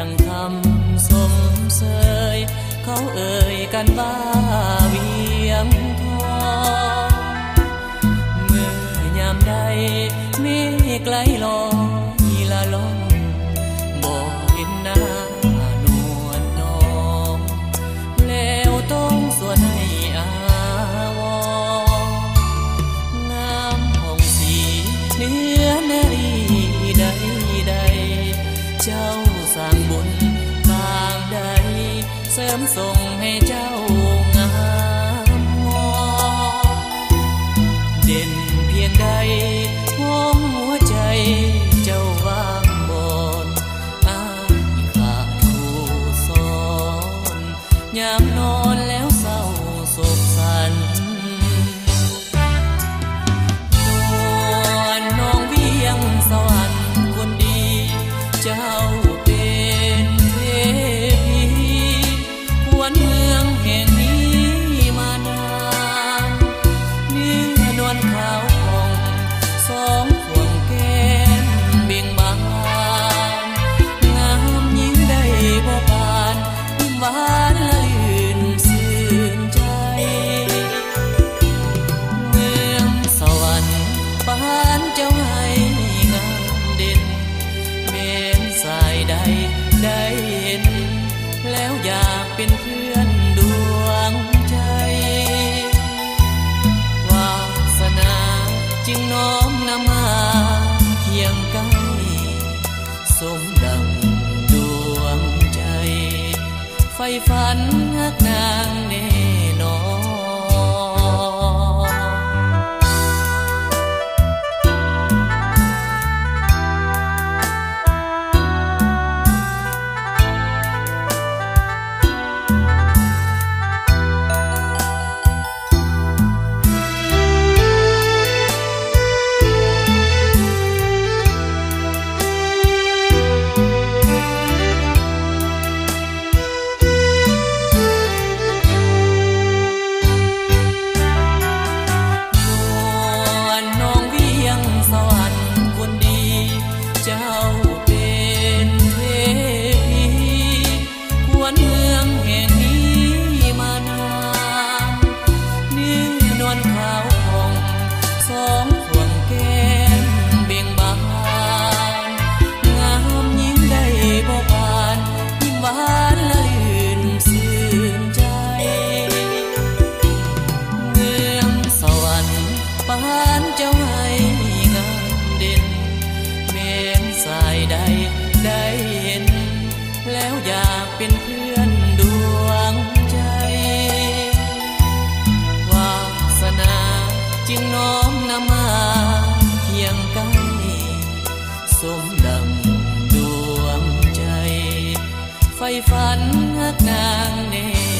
ดังคำสมเสยเขาเอ่ยกันว่าเวียงทองเมื่อยามใดเมฆไกลลอยละล่องบอกเห็นหน้านวลน้องแล้วต้องส่วนให้อาวรงามผ่องสีเนื้อนารีใดใดเจ้าสร้างบุญบางใดเสริมส่งให้เจ้างามงามเด่นเพียงใดห้องหัวใจเจ้าวางบนอ้ายขาดคู่สอนยามนอนแล้วเศร้าโศกสันน้องเวียงสวรรค์คนดีเจ้าเป็นเทพีควรเมืองแห่งนี้มานานเนื้อนวลขาวผ่องสองพวงแก้มเบ่งบานงามยิ่งได้บ่ปานยิ้มหวานละลื่นซื่นใจเมืองสวรรค์ปานเจ้าให้งามเด่นเมนสายใดได้เห็นแล้วอยากเป็นเพื่อนดวงใจวาสนาจึงน้อมนำมาเคียงใกล้สมดังดวงใจไฟฝันฮักนางแน่นอนได้เห็นแล้วอยากเป็นเพื่อนดวงใจวาสนาจึงน้อมนำมาเคียงใกล้สมดังดวงใจไฟฝันฮักนางแน่